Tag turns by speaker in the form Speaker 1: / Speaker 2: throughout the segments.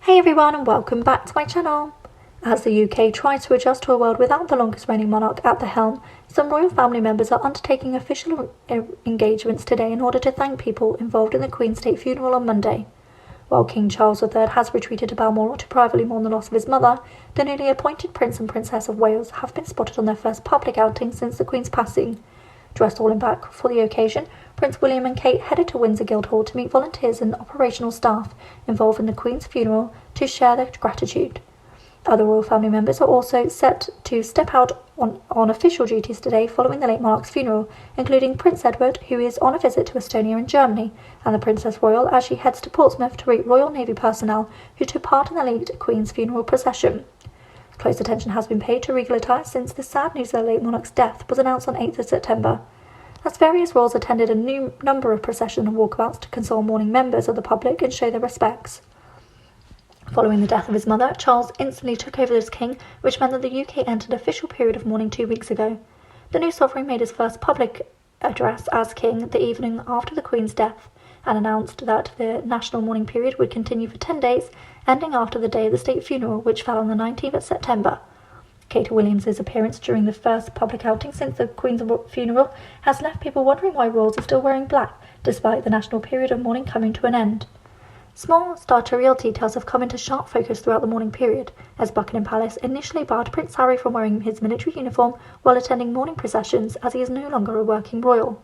Speaker 1: Hey everyone and welcome back to my channel. As the UK tries to adjust to a world without the longest reigning monarch at the helm, some royal family members are undertaking official engagements today in order to thank people involved in the Queen's state funeral on Monday. While King Charles III has retreated to Balmoral to privately mourn the loss of his mother, the newly appointed Prince and Princess of Wales have been spotted on their first public outing since the Queen's passing. Dressed all in black for the occasion, Prince William and Kate headed to Windsor Guildhall to meet volunteers and operational staff involved in the Queen's funeral to share their gratitude. Other royal family members are also set to step out on official duties today following the late monarch's funeral, including Prince Edward, who is on a visit to Estonia and Germany, and the Princess Royal as she heads to Portsmouth to meet Royal Navy personnel who took part in the late Queen's funeral procession. Close attention has been paid to regal attire since the sad news of the late monarch's death was announced on 8th of September. As various royals attended a new number of procession and walkabouts to console mourning members of the public and show their respects. Following the death of his mother, Charles instantly took over as king, which meant that the UK entered an official period of mourning 2 weeks ago. The new sovereign made his first public address as king the evening after the Queen's death and announced that the national mourning period would continue for 10 days, ending after the day of the state funeral, which fell on the 19th of September. Kate Williams' appearance during the first public outing since the Queen's funeral has left people wondering why royals are still wearing black, despite the national period of mourning coming to an end. Small sartorial details have come into sharp focus throughout the mourning period, as Buckingham Palace initially barred Prince Harry from wearing his military uniform while attending mourning processions, as he is no longer a working royal.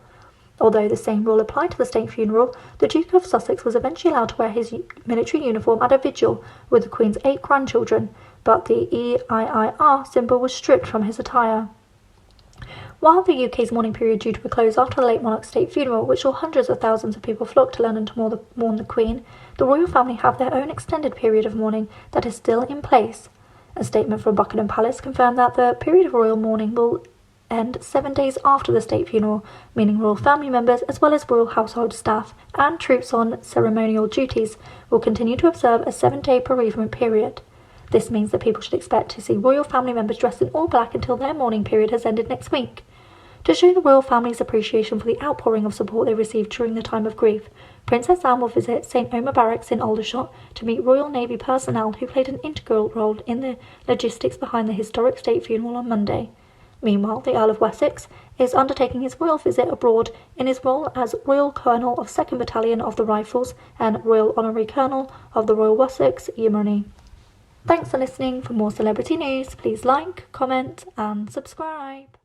Speaker 1: Although the same rule applied to the state funeral, the Duke of Sussex was eventually allowed to wear his military uniform at a vigil with the Queen's 8 grandchildren, but the EIIR symbol was stripped from his attire. While the UK's mourning period due to a close after the late monarch's state funeral, which saw hundreds of thousands of people flock to London to mourn the Queen, the royal family have their own extended period of mourning that is still in place. A statement from Buckingham Palace confirmed that the period of royal mourning will end 7 days after the state funeral, meaning royal family members as well as royal household staff and troops on ceremonial duties will continue to observe a 7-day bereavement period. This means that people should expect to see royal family members dressed in all black until their mourning period has ended next week. To show the royal family's appreciation for the outpouring of support they received during the time of grief, Princess Anne will visit St. Omer Barracks in Aldershot to meet Royal Navy personnel who played an integral role in the logistics behind the historic state funeral on Monday. Meanwhile, the Earl of Wessex is undertaking his royal visit abroad in his role as Royal Colonel of 2nd Battalion of the Rifles and Royal Honorary Colonel of the Royal Wessex Yeomanry. Thanks for listening. For more celebrity news, please like, comment and subscribe.